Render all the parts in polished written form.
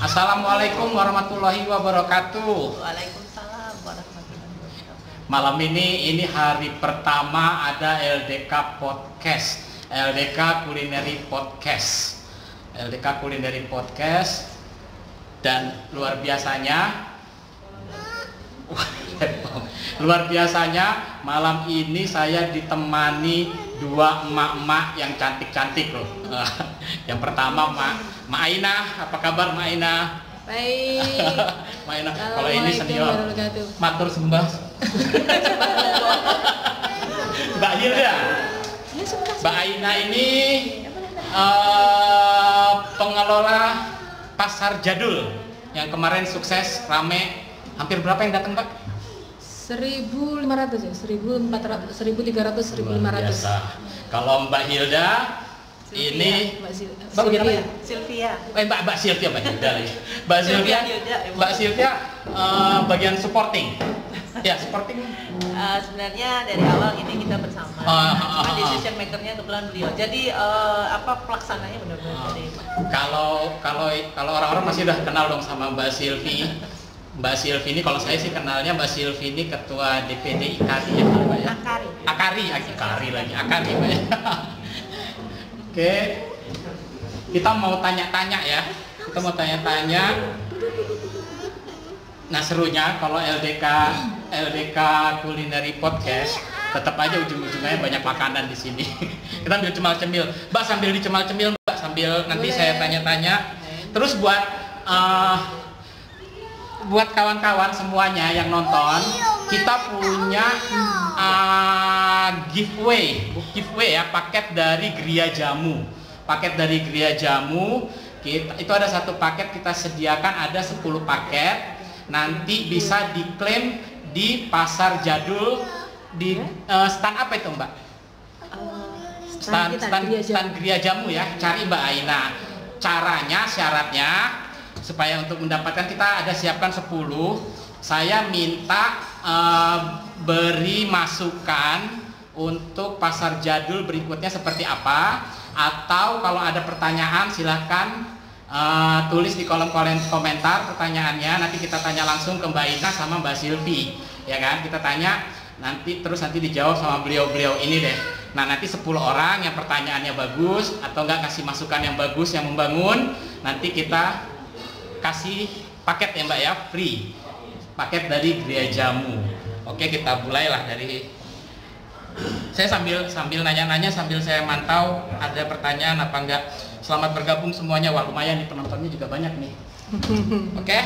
Assalamualaikum warahmatullahi wabarakatuh. Waalaikumsalam warahmatullahi wabarakatuh. Malam ini hari pertama ada LDK Podcast, LDK Culinary Podcast, LDK Culinary Podcast, dan luar biasanya malam ini saya ditemani dua emak-emak yang cantik-cantik loh. Yang pertama Mak Aina, apa kabar Mak Aina? Baik. Mak Aina, kalau ini senior. Matur sembah. Mbak Hilda. Mbak Aina ini pengelola pasar jadul yang kemarin sukses, rame. Hampir berapa yang datang, Mbak? 1.500 ya, 1.400, 1.300, 1.500. Biasa. Kalau Mbak Hilda Sylvia, ini Mbak Sylvia. Sylvia. Mbak Sylvia, Mbak Hilda lagi. Mbak Sylvia, Mbak Sylvia bagian supporting. Ya, supporting. Sebenarnya dari awal ini kita bersama. Cuma decision makernya kebetulan beliau. Jadi pelaksananya benar-benar dari. Kalau orang-orang masih udah kenal dong sama Mbak Sylvie. Mbak Sylvie ini, kalau saya sih kenalnya Mbak Sylvie ini ketua DPD IKARI ya, Mbak ya. Akari lagi, Akari Mbak ya. Oke, kita mau tanya-tanya ya. Nah, serunya kalau LDK Culinary Podcast, tetap aja ujung-ujungnya banyak makanan di sini. Kita ambil cemil-cemil, Mbak, sambil dicemil-cemil, Mbak, sambil nanti saya tanya-tanya. Terus buat kawan-kawan semuanya yang nonton, kita punya giveaway ya, paket dari Gria Jamu. Itu ada satu paket, kita sediakan ada 10 paket. Nanti bisa diklaim di pasar jadul di stand apa itu, Mbak? Stand Gria Jamu ya. Cari Mbak Aina. Syaratnya supaya untuk mendapatkan, kita ada siapkan 10. Saya minta beri masukan untuk pasar jadul berikutnya seperti apa, atau kalau ada pertanyaan silahkan tulis di kolom komentar pertanyaannya. Nanti kita tanya langsung ke Mbak Ina sama Mbak Sylvie, ya kan? Kita tanya nanti dijawab sama beliau-beliau ini deh. Nah, nanti 10 orang yang pertanyaannya bagus atau enggak kasih masukan yang bagus yang membangun, nanti kita kasih paket ya Mbak ya, free paket dari Gria Jamu. Oke, kita mulailah dari saya sambil nanya-nanya, sambil saya mantau ada pertanyaan apa enggak. Selamat bergabung semuanya. Wah, lumayan nih, penontonnya juga banyak nih. Oke.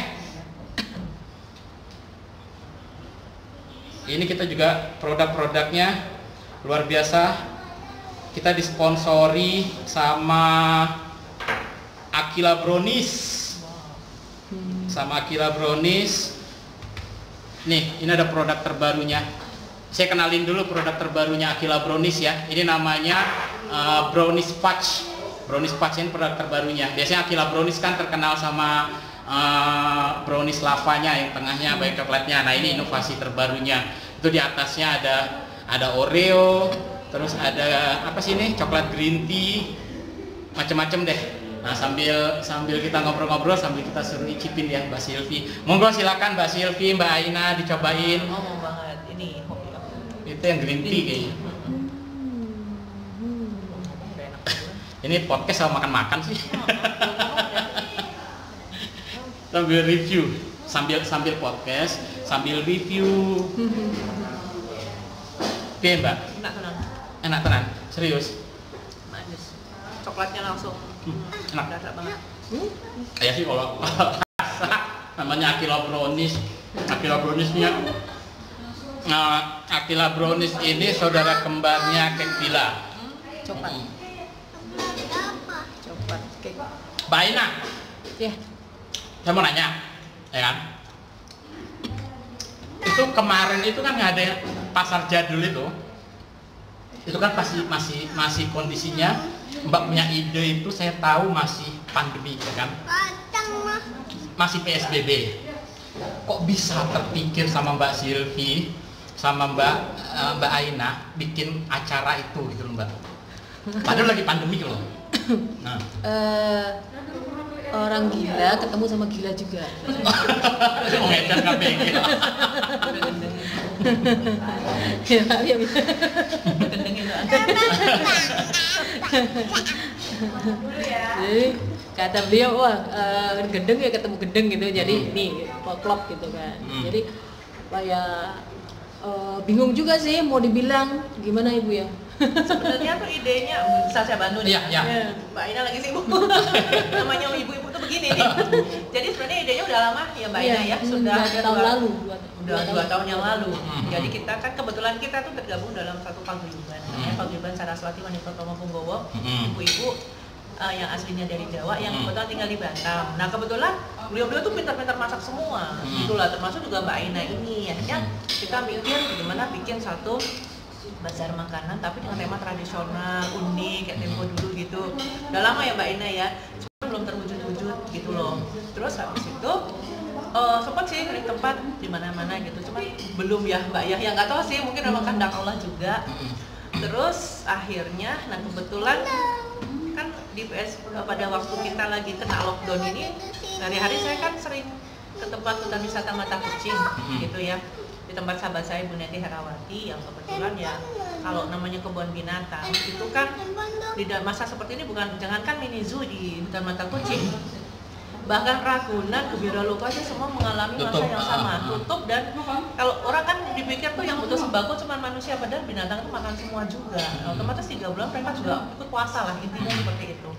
Ini kita juga produk-produknya luar biasa. Kita disponsori sama Aquila Brownies. Nih, ini ada produk terbarunya. Saya kenalin dulu produk terbarunya Aquila Brownies ya. Ini namanya Brownies Fudge. Brownies Fudge ini produk terbarunya. Biasanya Aquila Brownies kan terkenal sama brownies lavanya, yang tengahnya banyak coklatnya. Nah, ini inovasi terbarunya. Itu di atasnya ada Oreo, terus ada apa sih ini? Coklat green tea, macam-macam deh. Nah, sambil kita ngobrol-ngobrol, sambil kita suruh icipin ya Mbak Sylvie. Monggo silakan Mbak Sylvie, Mbak Aina dicobain. Mau banget ini hobi aku. Itu yang green tea kayaknya. Ini podcast sama makan-makan sih. Sambil review, sambil podcast, sambil review. Oke Mbak. Enak tenan, serius. Manis. Coklatnya langsung Enak. berasa banget. Kayak sih kalau namanya Aquila Brownies. Aquila Brownies ini saudara kembarnya Kek Villa. Coklat cake. Mbak Aina, Ya. saya mau nanya, ya kan? Itu kemarin itu kan nggak ada pasar jadul itu kan masih kondisinya, Mbak punya ide itu saya tahu masih pandemi, ya kan? Masih PSBB. Kok bisa terpikir sama Mbak Sylvie sama Mbak Aina bikin acara itu gitu loh Mbak? Padahal lagi pandemi loh. Nah. orang gila ketemu sama gila juga. Mengedan KPG. Ya bisa. Gendeng itu. Jadi kata beliau, wah gendeng ya ketemu gendeng gitu, jadi nih klop gitu kan. Jadi kayak bingung juga sih mau dibilang gimana ibu ya. Sebenarnya tuh idenya bisa saya bantu nih. Iya. Mbak Ina lagi sibuk. Namanya ibu-ibu tuh begini nih. Jadi sebenarnya idenya udah lama ya Mbak Ina ya, sudah tahun lalu. Udah 2 tahun yang lalu. Jadi kita kan kebetulan kita tuh tergabung dalam satu paguyuban, namanya Paguyuban Saraswati Wanita Tomo Punggowo. Ibu-ibu yang aslinya dari Jawa yang kebetulan tinggal di Batam. Nah kebetulan beliau-beliau tuh pintar-pintar masak semua, itulah termasuk juga Mbak Ina ini. Akhirnya kita mikir gimana bikin satu bazar makanan tapi dengan tema tradisional, unik kayak tempo dulu gitu. Udah lama ya Mbak Ina ya, cuma belum terwujud-wujud gitu loh. Terus habis itu sempat sih cari tempat di mana-mana gitu, cuma belum ya Mbak ya. Yang nggak tahu sih, mungkin memang kehendak Allah juga. Terus akhirnya, nah kebetulan kan di PS pada waktu kita lagi kena lockdown ini, hari-hari saya kan sering ke tempat hutan wisata Mata Kucing gitu ya, di tempat sahabat saya Bu Neti Herawati yang kebetulan ya kalau namanya kebun binatang itu kan di masa seperti ini bukan, jangankan mini zoo di hutan Mata Kucing, bahkan Ragunan, Gebiraloka aja semua mengalami masa yang sama, tutup. Dan kalau orang kan dipikir tuh yang butuh sembako cuma manusia, padahal binatang itu makan semua juga. Otomatis 3 bulan mereka juga ikut puasa lah, intinya seperti itu.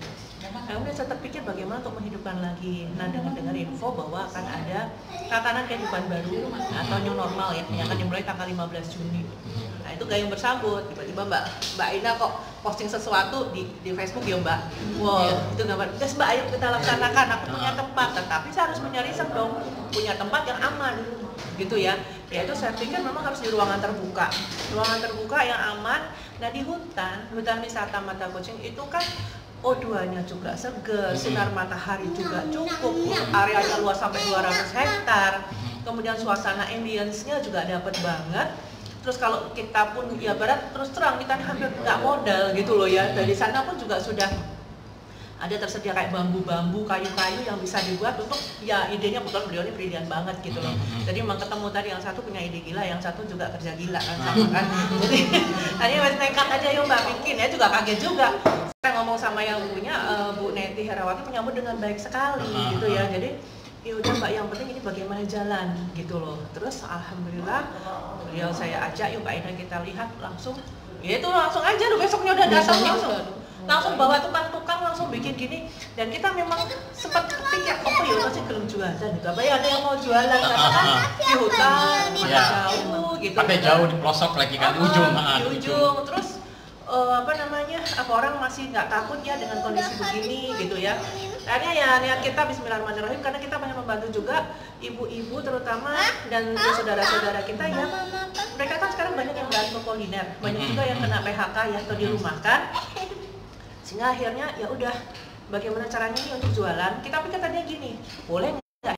Kemudian saya terpikir bagaimana untuk menghidupkan lagi. Nah, dengar info bahwa akan ada tatanan kehidupan baru atau new normal ya, yang akan dimulai tanggal 15 Juni. Nah, itu gayung bersambut. Tiba-tiba Mbak Ina kok posting sesuatu di Facebook ya Mbak. Wow, itu gambar. Guys Mbak, ayo kita laksanakan. Aku punya tempat, tetapi saya harus mencari dong punya tempat yang aman, gitu ya. Yaitu saya pikir memang harus di ruangan terbuka yang aman. Nah, di hutan wisata Mata Kucing itu kan O2-nya juga seger, sinar matahari juga cukup, areanya luas sampai 200 hektar, kemudian suasana ambience-nya juga dapat banget. Terus kalau kita pun ya barat terus terang kita hampir nggak modal gitu loh ya. Dari sana pun juga sudah ada tersedia kayak bambu-bambu, kayu-kayu yang bisa dibuat untuk ya idenya betul beliau ini brilian banget gitu loh. Jadi memang ketemu tadi yang satu punya ide gila, yang satu juga kerja gila kan sama kan. Jadi tadi wes nekat aja yuk Mbak bikin ya, juga kaget juga. Saya ngomong sama yang punya Bu Neti Herawati menyambut dengan baik sekali gitu ya. Jadi ya udah Mbak, yang penting ini bagaimana jalan gitu loh. Terus alhamdulillah beliau saya ajak yuk Mbak Ina kita lihat langsung. Ya itu langsung aja loh, besoknya udah datang langsung bawa tukang langsung bikin gini. Dan kita memang sempat pikir oh ya masih belum jualan gitu, apa ya ada yang mau jualan karena kan di hutan jauh gitu, pakai jauh di pelosok lagi kan, di ujung. Terus apa orang masih nggak takut ya dengan kondisi begini gitu ya. Akhirnya ya niat kita bismillahirrahmanirrahim, karena kita banyak membantu juga ibu-ibu terutama dan saudara-saudara kita ya. Mereka kan sekarang banyak yang bantu kuliner, banyak juga yang kena PHK ya atau dirumahkan. Sehingga akhirnya ya udah bagaimana caranya nih untuk jualan. Kita pikir tadinya gini, boleh nggak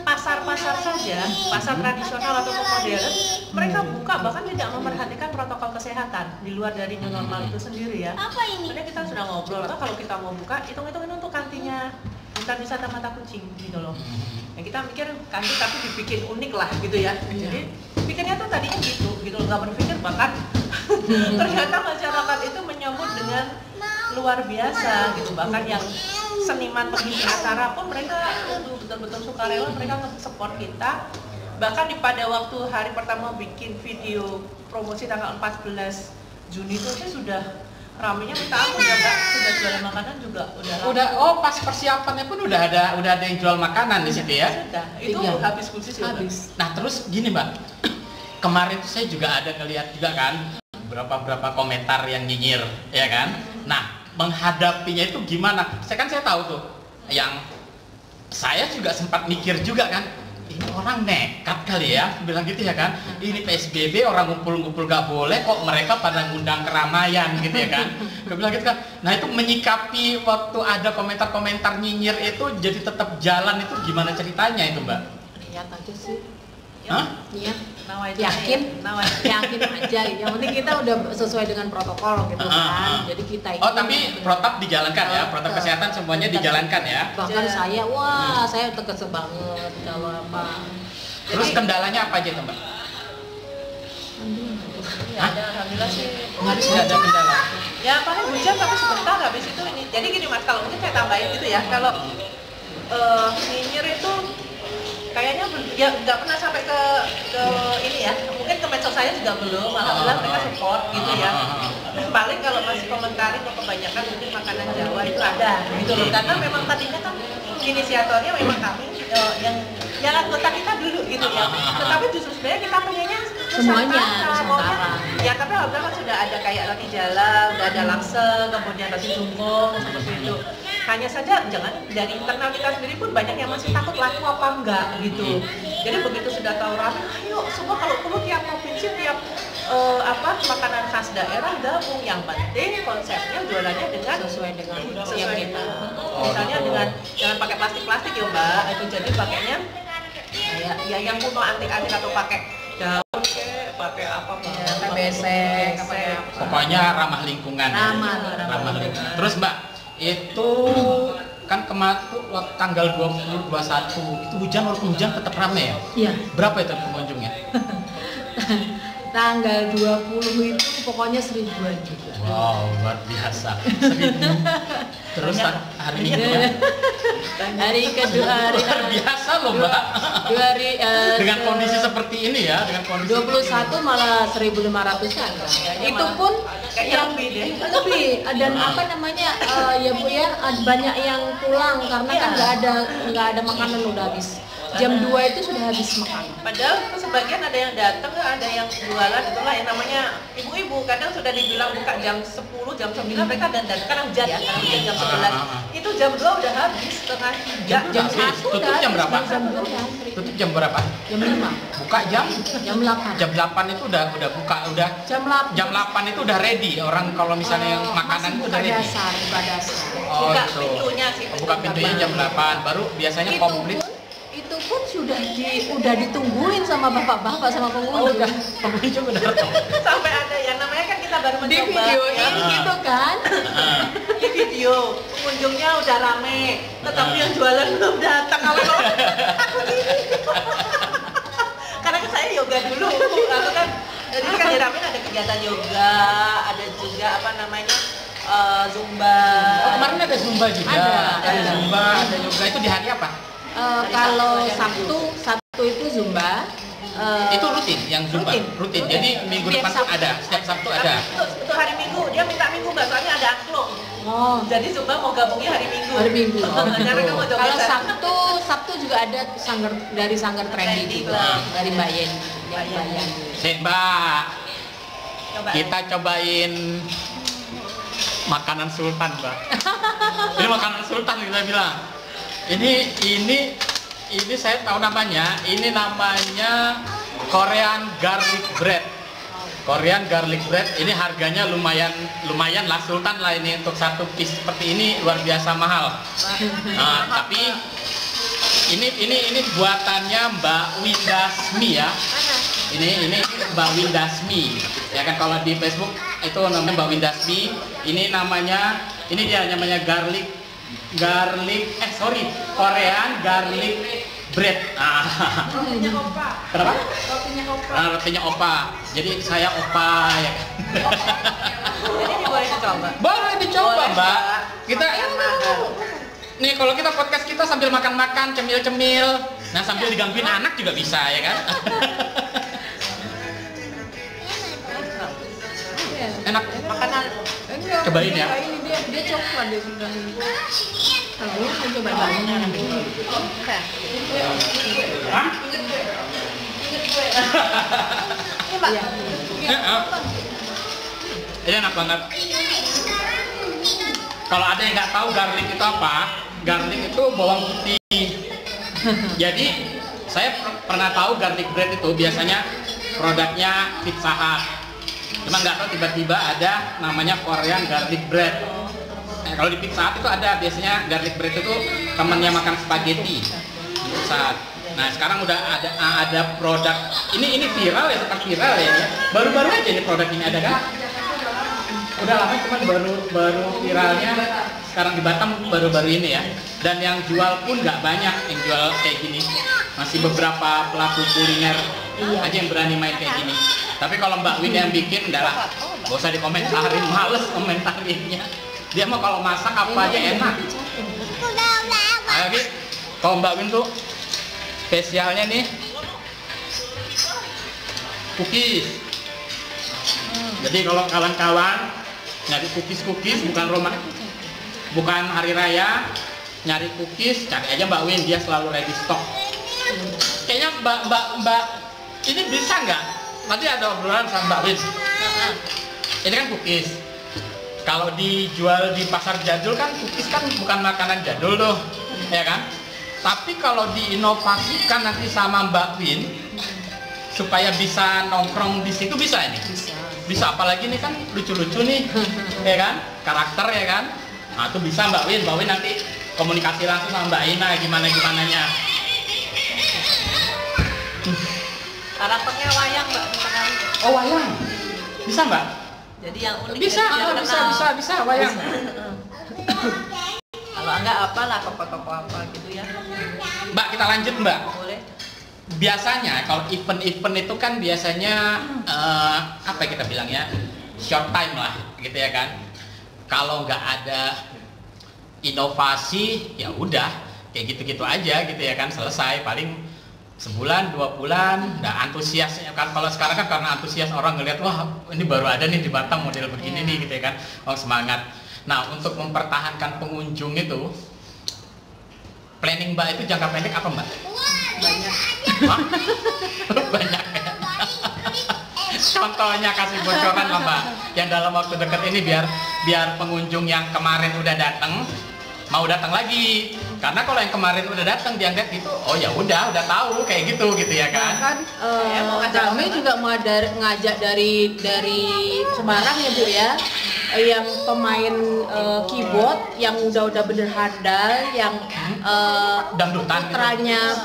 pasar-pasar saja, pasar tradisional atau modern, mereka buka bahkan tidak memperhatikan protokol kesehatan di luar dari new normal itu sendiri ya. Sebenarnya kita sudah ngobrol, kalau kita mau buka, hitung-hitung ini untuk kantinnya hutan wisata Mata Kucing gitu loh. Ya kita mikir kantin tapi dibikin unik lah gitu ya. Jadi pikirnya tuh tadinya gitu nggak berpikir bahkan ternyata masyarakat itu menyambut dengan luar biasa gitu. Bahkan yang seniman pengisi acara pun mereka betul-betul sukarela, mereka nge-support kita. Bahkan pada waktu hari pertama bikin video promosi tanggal 14 Juni itu saya sudah ramenya minta ampun ya Mbak, sudah jualan makanan juga udah pas persiapannya pun udah ada yang jual makanan di situ ya. Sudah, itu habis khusus ya habis. Nah terus gini Mbak, kemarin tuh saya juga ada ngelihat juga kan beberapa komentar yang nyinyir ya kan. Nah menghadapinya itu gimana? Saya tahu tuh yang saya juga sempat mikir juga kan, ini orang nekat kali ya, bilang gitu ya kan. Ini PSBB orang ngumpul-ngumpul gak boleh, kok mereka pada ngundang keramaian gitu ya kan. Gue bilang gitu kan. Nah itu menyikapi waktu ada komentar-komentar nyinyir itu jadi tetap jalan itu gimana ceritanya itu Mbak? Lihat aja sih. Hah? Iya. Nawaitu Yakin? Nawaitu. Yakin aja. Yang penting kita udah sesuai dengan protokol gitu kan. Jadi kita ini Oh, tapi protap dijalankan ya, protap kesehatan semuanya dijalankan ya. bahkan saya saya kesel banget kalau apa. Terus kendalanya apa aja tuh, Mbak? Ya, ada alhamdulillah sih. Nggak ada kendala. Ya paling hujan tapi sebentar habis itu ini. Jadi gini Mas, kalau mungkin saya tambahin gitu ya. Kalau nyinyir itu kayaknya ya nggak pernah sampai ke ini ya. Mungkin ke medsos saya juga belum. Alhamdulillah mereka support gitu ya. Paling kalau masih komentarin kok kebanyakan mungkin makanan Jawa itu ada gitu loh. Karena memang tadinya kan inisiatornya memang kami yang anggota kita dulu gitu ya. Tetapi justru sebenarnya kita pengennya Semuanya Nusantara, Nusantara. Ya tapi alhamdulillah kan sudah ada kayak roti jala, udah ada langseng, kemudian roti jungkong seperti itu. Hanya saja jangan dari internal kita sendiri pun banyak yang masih takut laku apa enggak gitu. Jadi begitu sudah tahu rame, ayo semua kalau perlu tiap provinsi tiap makanan khas daerah gabung. Yang penting konsepnya jualannya dengan Sesuai dengan sesuai yang kita. misalnya dengan jangan pakai plastik itu Mbak, itu jadi pakainya ya yang kuno antik-antik atau pakai daun pakai apa pakai besek, pakai apa. Pokoknya ramah lingkungan. Ramah lingkungan. Terus Mbak, itu kan kemarin tanggal 20 21 itu hujan, walaupun hujan tetap ramai ya? Iya. Berapa itu pengunjungnya? Tanggal 20 itu pokoknya 1000-an juga. Wow, luar biasa. 1000. Terus hari Minggu ya? Hari kedua Luar biasa loh Mbak. Dengan kondisi seperti ini ya, dengan kondisi 21 malah 1.500-an. Itu pun yang lebih dan apa namanya ya Bu ya, banyak yang pulang karena kan nggak ada makanan, udah habis. Jam 2 itu sudah habis makan. Padahal sebagian ada yang datang, ada yang jualan, itulah yang namanya ibu-ibu. Kadang sudah dibilang buka jam 10, jam 9 mereka dan karena hujan ya, karena hujan jam 11. Itu jam 2 udah habis, setengah 3. Jam 1 tutup jam berapa? Tutup jam berapa? Jam 5. Buka jam 8. Jam 8 itu udah buka, udah jam 8 itu udah ready. Orang kalau misalnya yang makanan itu udah ready. Buka dasar. Oh, Buka gitu. pintunya sih. Buka pintunya jam 8, baru biasanya komplit. Itu pun sudah ditungguin sama bapak-bapak sama pengunjung. Pengunjung udah datang. Sampai ada yang namanya kan kita baru mencoba. Di videoin ya. gitu kan. Di video pengunjungnya udah rame, tetapi yang jualan belum datang. Kalau aku gini. Karena kan saya yoga dulu, lalu kan jadi kan di Ramen ada kegiatan yoga, ada juga apa namanya zumba. Oh, kemarin ada zumba juga. Ada zumba, ada yoga. Itu di hari apa? Kalau Sabtu itu zumba. Itu rutin yang zumba. Rutin. Jadi minggu depan tuh ada, setiap Sabtu ada. Untuk hari Minggu dia minta Minggu nggak, soalnya ada angklung. Oh, Jadi zumba mau gabungnya hari Minggu. hari Minggu. Karena kan mau joget. Kalau Sabtu juga ada dari Sanggar Trendy juga, dari Mbak Yen. Mbak, Coba. kita cobain makanan sultan, Mbak. Ini makanan sultan kita bilang. Ini saya tahu namanya. Ini namanya Korean garlic bread. Korean garlic bread. Ini harganya lumayan lah, sultan lah ini untuk satu piece seperti ini luar biasa mahal. Nah, tapi ini buatannya Mbak Windasmi ya. Ini Mbak Windasmi. Ya kan kalau di Facebook itu namanya Mbak Windasmi. Ini dia namanya Korean garlic bread. Rotinya opa. Kenapa? Rotinya opa. Rotinya opa. Jadi saya opa ya. Jadi ini boleh dicoba. Boleh dicoba, Boleh, Mbak. Mbak. Kita nih kalau kita podcast kita sambil makan-makan, cemil-cemil. Nah, sambil digangguin anak juga bisa ya kan? Enak. Makanan. Cobain ya. Ini dia coklat dia sudah. Kalau mau coba banget. Hah? Ini Mbak. Ini enak banget. Kalau ada yang nggak tahu garlic itu apa, garlic itu bawang putih. Jadi saya pernah tahu garlic bread itu biasanya produknya Pizza Hut. Cuma nggak tahu tiba-tiba ada namanya Korean garlic bread. Kalau di Pizza Hut itu ada biasanya garlic bread itu temannya makan spaghetti. Pizza Hut. Nah sekarang udah ada produk ini viral ya, sempat viral ya. Baru-baru aja ini produk ini ada kan? Udah lama, cuman baru viralnya sekarang di Batam baru-baru ini ya. Dan yang jual pun nggak banyak yang jual kayak gini. Masih beberapa pelaku kuliner aja yang berani main kayak gini. Tapi kalau Mbak Win yang bikin, udahlah, gak usah dikomentarin, males komentarinnya. Dia mah kalau masak apa aja enak. Ayo Ki, kalau Mbak Win tuh spesialnya nih cookies. Jadi kalau kawan-kawan nyari cookies bukan hari raya, nyari cookies, cari aja Mbak Win, dia selalu ready stock. Kayaknya Mbak ini bisa nggak? Nanti ada obrolan sama Mbak Win. Ini kan cookies. Kalau dijual di pasar jadul kan cookies kan bukan makanan jadul tuh, ya kan? Tapi kalau diinovasikan nanti sama Mbak Win supaya bisa nongkrong di situ bisa ini? Bisa, apalagi ini kan lucu-lucu nih, ya kan? Karakter ya kan? Nah itu bisa Mbak Win nanti komunikasi langsung sama Mbak Ina gimana-gimananya. Karakternya wayang Mbak. Oh wayang? Bisa Mbak? Jadi yang unik. Bisa wayang. Kalau enggak apalah tokoh-tokoh apa gitu ya. Mbak kita lanjut Mbak. Boleh. Biasanya kalau event-event itu kan biasanya apa ya kita bilang ya, short time lah gitu ya kan. Kalau nggak ada inovasi ya udah kayak gitu-gitu aja gitu ya kan, selesai paling sebulan 2 bulan. Nah antusiasnya kan, kalau sekarang kan karena antusias orang ngeliat wah ini baru ada nih di Batam model begini nih gitu ya kan, orang semangat. Nah untuk mempertahankan pengunjung itu planning Mbak itu jangka pendek apa Mbak? Banyak. Banyak ya. Contohnya kasih bocoran lah Mbak, yang dalam waktu dekat ini biar pengunjung yang kemarin udah datang mau datang lagi. Karena kalau yang kemarin udah datang dianggap gitu, oh ya udah tahu kayak gitu ya kan. Kami juga mau ngajak dari Semarang ya Bu ya, yang pemain keyboard yang udah bener handal, yang dangdutan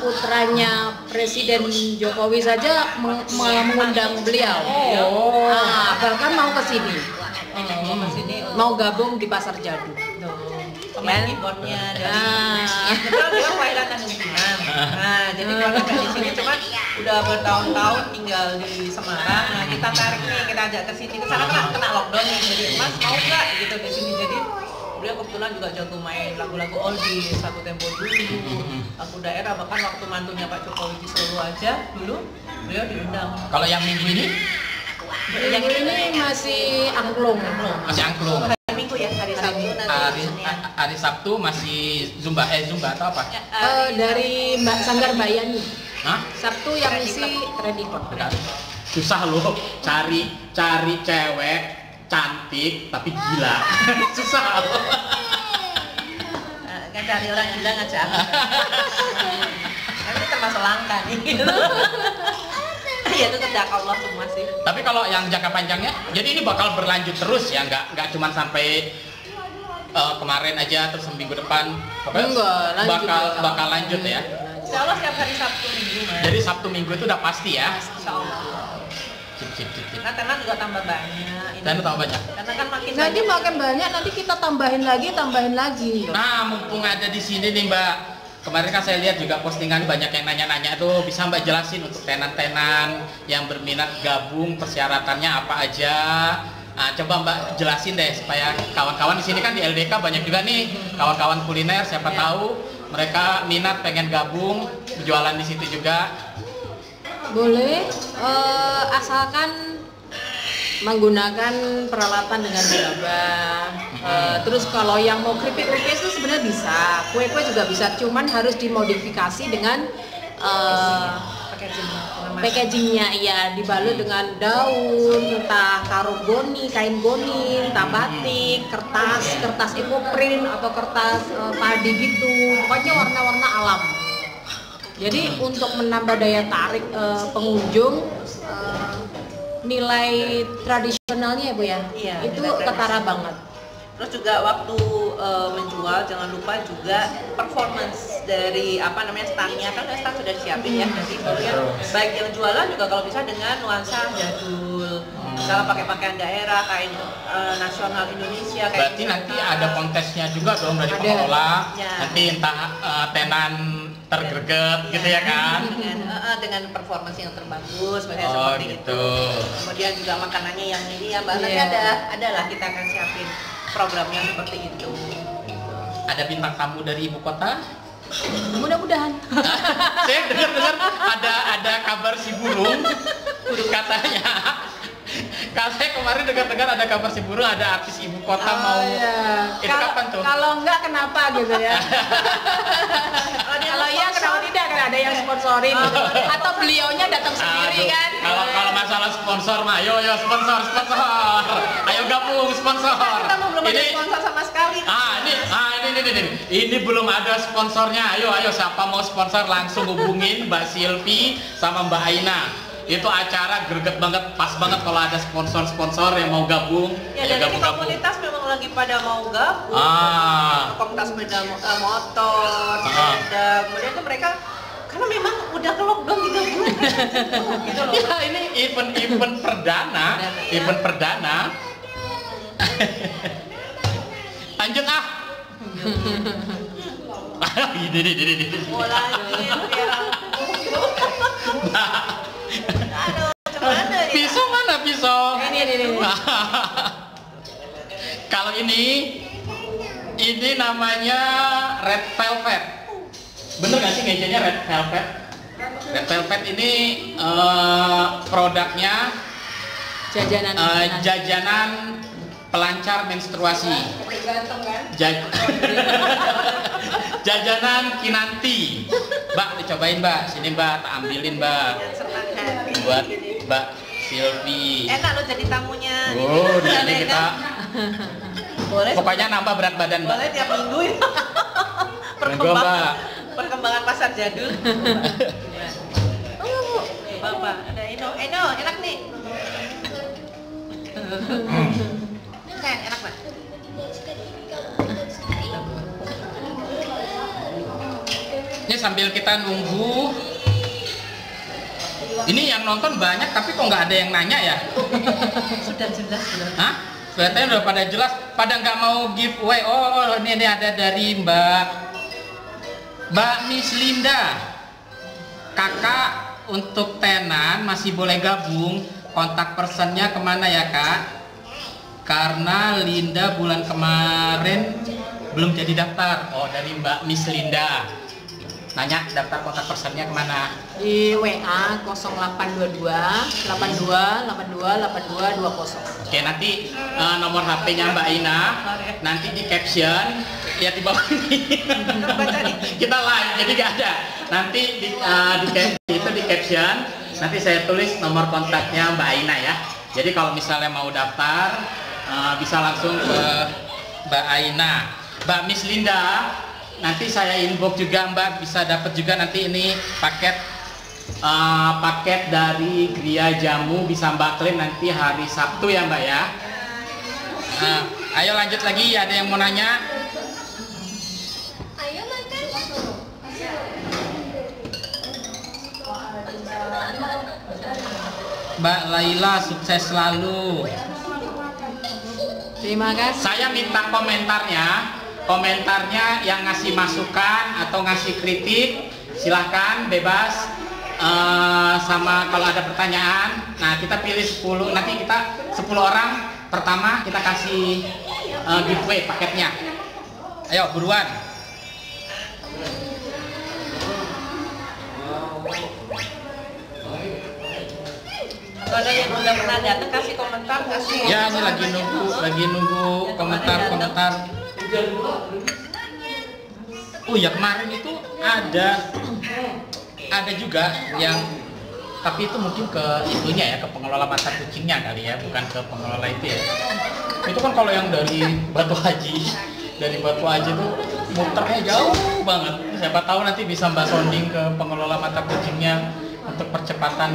putranya Presiden Jokowi saja mengundang beliau. Bahkan mau ke sini. Mau gabung di Pasar Jadu. Pemain keyboardnya dari kebetulan dia kelahiran Tangerang. Nah jadi kalau dari sini cuman udah bertahun-tahun tinggal di Semarang. Nah kita tarik nih, kita ajak ke sini. Ke sana kena lockdown nih, jadi Mas mau nggak gitu di sini. Jadi beliau kebetulan juga jago main lagu-lagu oldies, lagu tempo dulu, lagu daerah. Bahkan waktu mantunya Pak Jokowi di Solo aja dulu beliau diundang. Kalau yang minggu ini? Yang ini masih angklung. Masih angklung. Minggu ya, hari Sabtu nanti. Hari Sabtu masih zumba atau apa? Dari Sanggar Bayani. Hah? Sabtu yang isi Ready Hot. Susah loh cari cewek cantik tapi gila. Susah loh. Kan cari orang gila ngajak aku. Ini termasuk langka nih. Ya itu kehendak Allah semua sih. Tapi kalau yang jangka panjangnya, jadi ini bakal berlanjut terus ya, nggak cuma sampai kemarin aja terus minggu depan, bakal lanjut ya. Insya Allah setiap hari Sabtu Minggu Mas. Jadi Sabtu Minggu itu udah pasti ya. Insya Allah. Cip. Nah tenan juga tambah banyak. Dan tambah banyak. Karena kan makin banyak nanti kita tambahin lagi. Nah mumpung ada di sini nih Mbak. Kemarin kan saya lihat juga postingan banyak yang nanya-nanya tuh, bisa Mbak jelasin untuk tenan-tenan yang berminat gabung persyaratannya apa aja. Nah, coba Mbak jelasin deh supaya kawan-kawan di sini kan di LDK banyak juga nih kawan-kawan kuliner, siapa tahu mereka minat pengen gabung jualan di situ juga. Boleh, asalkan menggunakan peralatan dengan berabah. Terus kalau yang mau keripik-keripik itu sebenarnya bisa, kue-kue juga bisa, cuman harus dimodifikasi dengan packagingnya ya, dibalut dengan daun, entah karung goni, kain goni, entah batik, kertas ekoprint atau kertas padi gitu, pokoknya warna-warna alam. Jadi untuk menambah daya tarik pengunjung, nilai tradisionalnya ya Bu ya, iya, itu ketara banget. Terus juga waktu menjual jangan lupa juga performance dari standnya, kan stand sudah disiapin ya, jadi kemudian baik yang jualan juga kalau bisa dengan nuansa jadul, misalnya pakai pakaian daerah kain nasional Indonesia kayak berarti nanti ada kontesnya juga dong dari pengelola ya. Nanti entah tenan tergreget gitu ya kan, dengan performance yang terbagus misalnya oh, seperti gitu. itu. Kemudian juga makanannya yang ini ya Mbak, nanti ada lah kita akan siapin programnya seperti itu. Ada bintang tamu dari ibu kota? Mudah-mudahan. Saya dengar ada kabar si burung katanya. Kalau saya kemarin dengar ada kabar si burung, ada artis ibu kota mau. Iya. Itu kapan tuh? Kalau enggak kenapa gitu ya? Kalau iya kenapa tidak, kan ada yang sponsorin gitu. Atau beliaunya datang sendiri kan? Kalau masalah sponsor mah, ayo sponsor. Ayo gabung sponsor. Kita belum ada sponsor sama sekali. Ini belum ada sponsornya. Ayo siapa mau sponsor langsung hubungin Mbak Silvi sama Mbak Aina. Itu acara greget banget, pas banget kalau ada sponsor yang mau gabung. Ya, dan ini komunitas memang lagi pada mau gabung. Komunitas sepeda motor, sepeda. Kemudian tuh mereka karena memang udah ke lockdown 3 bulan gitu loh. Ya, ini event perdana. Lanjut ini. Pisau mana pisau? Ini. Kalau ini namanya red velvet. Bener nggak sih mejanya red velvet? Red velvet ini produknya jajanan pelancar menstruasi. Jajanan Kinanti. Mbak, dicobain Mbak. Sini Mbak, tak ambilin Mbak. Buat Mbak Silvi. Enak lo jadi tamunya. Oh, di sini kita. Boleh. Pokoknya nambah berat badan Mbak. Boleh tiap minggu ya. Perkembangan pasar jadul. Coba ada Eno, enak nih. Enak Mbak. Ini sambil kita nunggu. Ini yang nonton banyak tapi kok nggak ada yang nanya ya? Sudah jelas belum? Hah? Kelihatannya udah pada jelas. Pada nggak mau giveaway. Oh ini ada dari Mbak Miss Linda. Kakak untuk tenan masih boleh gabung. Kontak personnya kemana ya Kak? Karena Linda bulan kemarin belum jadi daftar. Oh dari Mbak Miss Linda. Nanya daftar kontak personnya kemana? Di WA 0822 82 82 20. Oke, nanti nomor HP-nya Mbak Ina nanti di caption ya di bawah ini. Kita live jadi nggak ada. Nanti di caption nanti saya tulis nomor kontaknya Mbak Ina ya. Jadi kalau misalnya mau daftar bisa langsung ke Mbak Aina. Mbak Miss Linda, nanti saya inbox juga Mbak, bisa dapat juga nanti ini paket dari Gria Jamu, bisa Mbak klaim nanti hari Sabtu ya Mbak ya. Ayo lanjut lagi, ada yang mau nanya? Mbak Laila sukses selalu. Terima kasih. Saya minta komentarnya yang ngasih masukan atau ngasih kritik silahkan bebas, sama kalau ada pertanyaan. Nah kita pilih 10, nanti kita 10 orang pertama kita kasih giveaway paketnya. Ayo buruan. Kalau ada yang udah pernah datang kasih komentar, kasih. Ya ini lagi nunggu komentar. Oh ya kemarin itu ada juga yang, tapi itu mungkin ke itunya ya, ke pengelola pasar kucingnya kali ya, bukan ke pengelola itu ya. Itu kan kalau yang dari Batu Haji itu muternya jauh banget. Siapa tahu nanti bisa Mbak sounding ke pengelola mata kucingnya untuk percepatan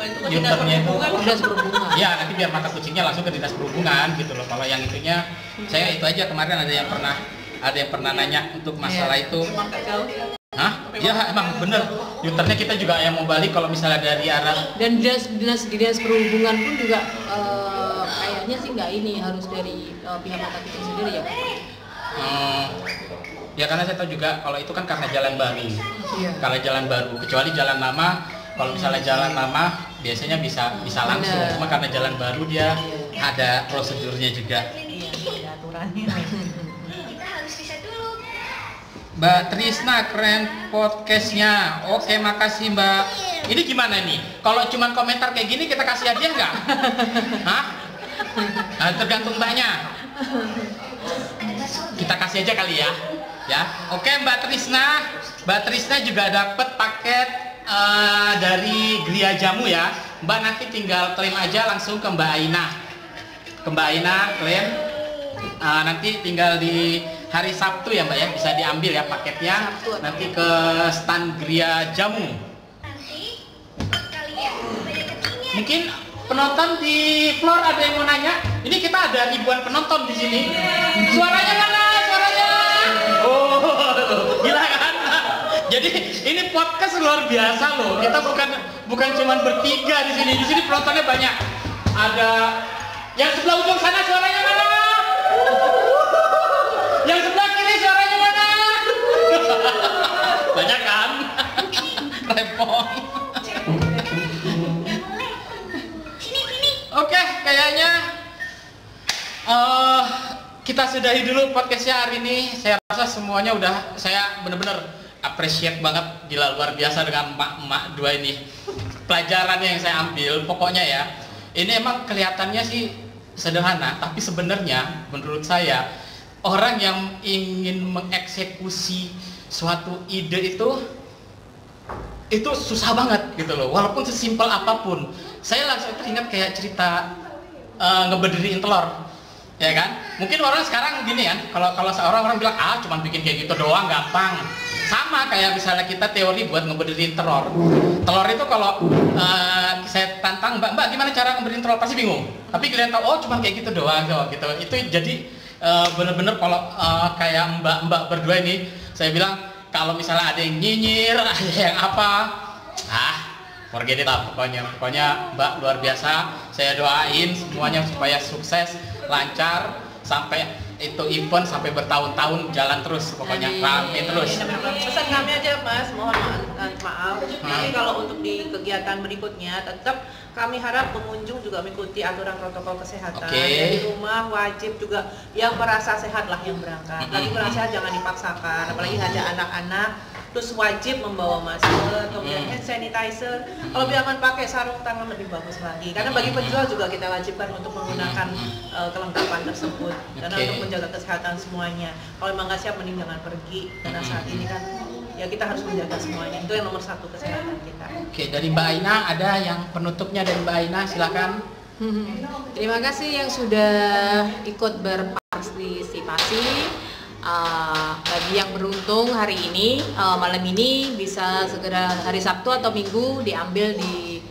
Itu U-turn-nya itu. Dinas perhubungan. Ya, nanti biar mata kucingnya langsung ke dinas perhubungan gitu loh. Kalau yang itunya, saya itu aja kemarin ada yang pernah nanya untuk masalah itu. Hah? Ya emang bener. U-turn-nya kita juga yang mau balik kalau misalnya dari arah. Dan dinas perhubungan pun juga kayaknya sih nggak ini, harus dari pihak mata kucing sendiri ya Pak. Ya karena saya tahu juga kalau itu kan karena jalan baru. Iya. Kalau jalan baru, kecuali jalan lama. Kalau misalnya jalan lama biasanya bisa langsung. Bener. Cuma karena jalan baru dia ada prosedurnya juga. Iya, ada aturannya. Kita harus bisa dulu. Mbak Trisna, keren podcastnya. Oke, makasih Mbak. Ini gimana nih? Kalau cuma komentar kayak gini kita kasih hadiah nggak? Hah? Nah, tergantung Mbaknya. Kita kasih aja kali ya. Ya. Oke Mbak Trisna juga dapat paket dari Gria Jamu ya. Mbak nanti tinggal klaim aja langsung ke Mbak Aina. Ke Mbak Aina klaim. Nanti tinggal di hari Sabtu ya Mbak ya, bisa diambil ya paketnya. Nanti ke stand Gria Jamu. Nanti kalian pada ketinggian. Mungkin penonton di floor ada yang mau nanya. Ini kita ada ribuan penonton di sini. Suaranya mana? Suaranya? Oh, gila kan? Jadi ini podcast luar biasa loh. Kita bukan cuma bertiga di sini. Di sini penontonnya banyak. Ada yang sebelah ujung sana suaranya mana? Yang sebelah kiri suaranya mana? Banyak kan? Repot. Oke, kayaknya kita sudahi dulu podcastnya hari ini. Saya rasa semuanya udah, saya bener-bener appreciate banget, gila luar biasa dengan emak-emak dua ini. Pelajarannya yang saya ambil, pokoknya ya, ini emang kelihatannya sih sederhana, tapi sebenarnya menurut saya orang yang ingin mengeksekusi suatu ide itu susah banget gitu loh, walaupun sesimpel apapun. Saya langsung teringat kayak cerita ngeberdiriin telur, ya kan? Mungkin orang sekarang gini kan, kalau seorang orang bilang cuma bikin kayak gitu doang gampang. Sama kayak misalnya kita teori buat ngeberdiriin telur. Telur itu kalau saya tantang mbak gimana cara ngeberdiriin telur, pasti bingung. Tapi kalian tahu cuma kayak gitu doang gitu. Itu jadi bener-bener kalau kayak mbak berdua ini, saya bilang kalau misalnya ada yang nyinyir, ada yang apa, forget it lah pokoknya Mbak luar biasa. Saya doain semuanya supaya sukses, lancar, sampai itu event sampai bertahun-tahun jalan terus, pokoknya rame terus. Pesan kami aja Mas, mohon maaf. Nanti kalau untuk di kegiatan berikutnya tetap kami harap pengunjung juga mengikuti aturan protokol kesehatan. Dari rumah wajib juga yang merasa sehat lah yang berangkat. Lagi kurang sehat jangan dipaksakan, apalagi ngajak anak-anak. Terus wajib membawa masker, kemudian hand sanitizer. Kalau biarkan pakai sarung tangan lebih bagus lagi. Karena bagi penjual juga kita wajibkan untuk menggunakan kelengkapan tersebut. Karena untuk menjaga kesehatan semuanya. Kalau memang nggak siap, mending jangan pergi. Karena saat ini kan ya kita harus menjaga semuanya. Itu yang nomor satu, kesehatan kita. Oke, dari Mbak Aina ada yang penutupnya dari Mbak Aina, silakan. Terima kasih yang sudah ikut berpartisipasi. Bagi yang beruntung hari ini malam ini bisa segera hari Sabtu atau Minggu diambil di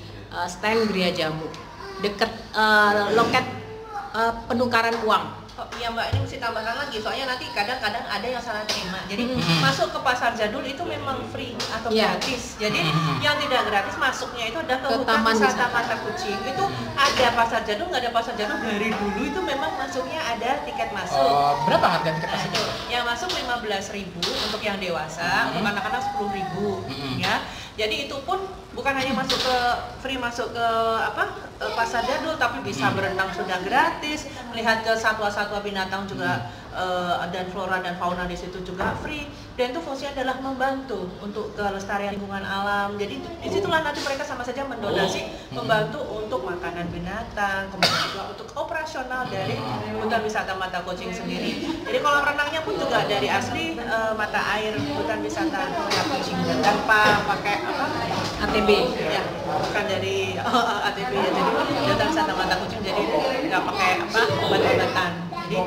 stand Gria Jamu dekat loket penukaran uang. Iya Mbak, ini mesti tambahkan lagi, soalnya nanti kadang-kadang ada yang salah terima. Jadi masuk ke pasar jadul itu memang free atau gratis. Jadi yang tidak gratis masuknya itu ada ke hutan wisata Mata Kucing. Itu ada pasar jadul, nggak ada pasar jadul dari dulu itu memang masuknya ada tiket masuk. Berapa harga tiket masuknya? Yang masuk 15.000 untuk yang dewasa, untuk anak-anak 10.000 ya. Jadi itu pun bukan hanya masuk ke free, masuk ke pasar jadul, tapi bisa berenang sudah gratis, melihat ke satwa-satwa binatang juga dan flora dan fauna di situ juga free. Dan itu fungsinya adalah membantu untuk kelestarian lingkungan alam. Jadi disitulah nanti mereka sama saja mendonasi, membantu untuk makanan binatang, kemudian juga untuk operasional dari hutan wisata Mata Kucing sendiri. Jadi kolam renangnya pun juga dari asli mata air hutan wisata Mata Kucing tanpa pakai ATB ya, bukan dari ATB ya, jadi hutan wisata Mata Kucing, jadi nggak pakai obat-obatan. Jadi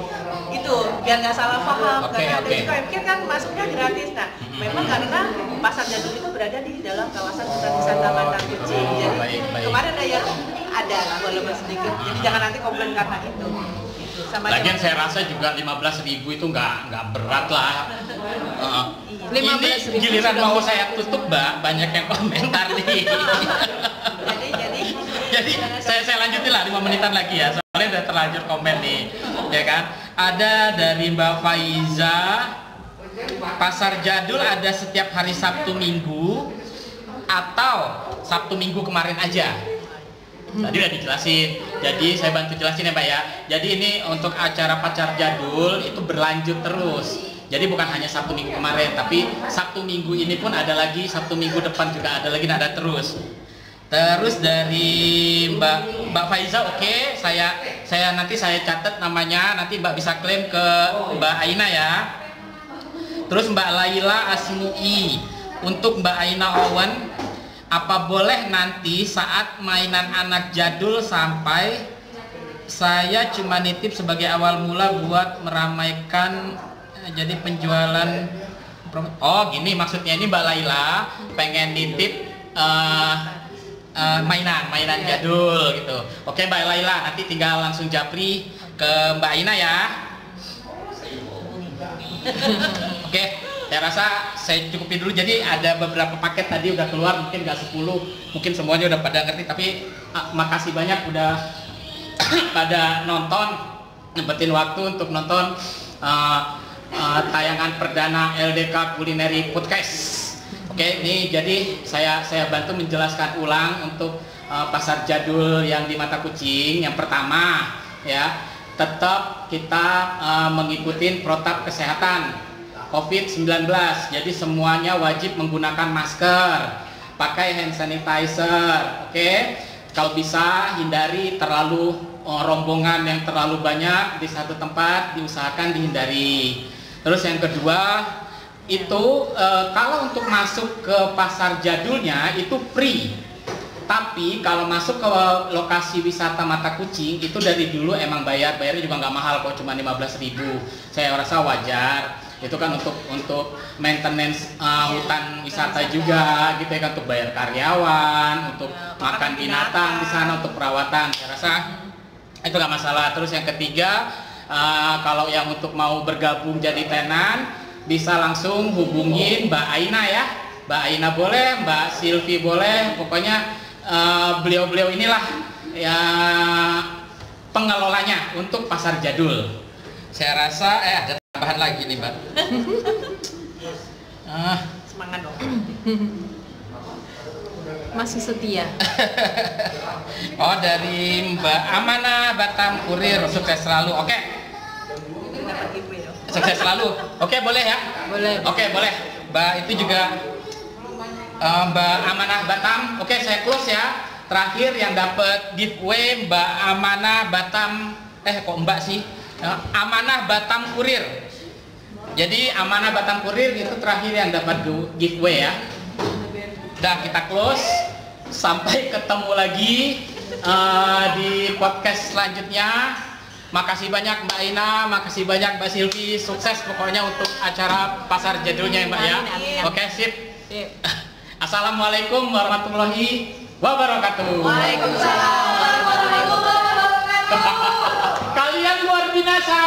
itu biar nggak salah paham, karena ada juga yang pikir kan masuknya gratis. Nah, memang karena pasar jadul itu berada di dalam kawasan hutan wisata Mata Kucing. Jadi baik. kemarin ada lah walaupun sedikit. Jadi jangan nanti komplain karena itu. Lagian saya rasa juga 15.000 itu nggak berat lah. Ini giliran mau saya tutup, Mbak, banyak yang komentar nih. Jadi saya lanjutin lah 5 menitan lagi ya, soalnya udah terlanjur komen nih, ya kan? Ada dari Mbak Faiza, pasar jadul ada setiap hari Sabtu Minggu atau Sabtu Minggu kemarin aja. Tadi udah dijelasin, jadi saya bantu jelasin ya Mbak ya. Jadi ini untuk acara pasar jadul itu berlanjut terus. Jadi bukan hanya Sabtu Minggu kemarin, tapi Sabtu Minggu ini pun ada lagi, Sabtu Minggu depan juga ada lagi, ada terus. Terus dari Mbak Faiza, oke, saya nanti saya catat namanya, nanti Mbak bisa klaim ke Mbak Aina ya. Terus Mbak Laila Asmui, untuk Mbak Aina Owen, apa boleh nanti saat mainan anak jadul sampai saya cuma nitip sebagai awal mula buat meramaikan jadi penjualan. Oh gini maksudnya, ini Mbak Laila pengen nitip mainan jadul gitu. Oke Mbak Laila, nanti tinggal langsung japri ke Mbak Aina ya. Oke, saya rasa saya cukupin dulu. Jadi ada beberapa paket tadi udah keluar, mungkin nggak 10, mungkin semuanya udah pada ngerti. Tapi makasih banyak udah pada nonton, nyempetin waktu untuk nonton tayangan perdana LDK Culinary Podcast. Oke, ini jadi saya bantu menjelaskan ulang untuk pasar jadul yang di Mata Kucing. Yang pertama ya, tetap kita mengikuti protap kesehatan COVID-19. Jadi semuanya wajib menggunakan masker, pakai hand sanitizer. Oke, kalau bisa hindari terlalu rombongan yang terlalu banyak di satu tempat, diusahakan dihindari. Terus yang kedua itu kalau untuk masuk ke pasar jadulnya itu free. Tapi kalau masuk ke lokasi wisata Mata Kucing itu dari dulu emang bayarnya juga nggak mahal kok, cuma 15.000. Saya rasa wajar. Itu kan untuk maintenance hutan wisata juga gitu ya kan, untuk bayar karyawan, untuk makan binatang di sana, untuk perawatan. Saya rasa itu nggak masalah. Terus yang ketiga, kalau yang untuk mau bergabung jadi tenan bisa langsung hubungin Mbak Aina ya. Mbak Aina boleh, Mbak Silvi boleh, pokoknya beliau-beliau inilah ya pengelolanya untuk pasar jadul. Saya rasa ada tambahan lagi nih Mbak. Semangat dong. Masih setia. Oh dari Mbak Amanah Batam Kurir, sukses selalu. Oke. Sukses selalu. Oke, boleh ya? Boleh. Oke, boleh. Mbak itu juga Mbak Amanah Batam. Oke, saya close ya. Terakhir yang dapat giveaway Mbak Amanah Batam. Kok Mbak sih? Amanah Batam Kurir. Jadi Amanah Batam Kurir itu terakhir yang dapat giveaway ya. Udah kita close. Sampai ketemu lagi di podcast selanjutnya. Makasih banyak Mbak Aina, makasih banyak Mbak Silvi, sukses pokoknya untuk acara pasar jadulnya ya Mbak ya. Oke, sip. Assalamualaikum warahmatullahi wabarakatuh. Waalaikumsalam warahmatullahi wabarakatuh. Kalian luar biasa.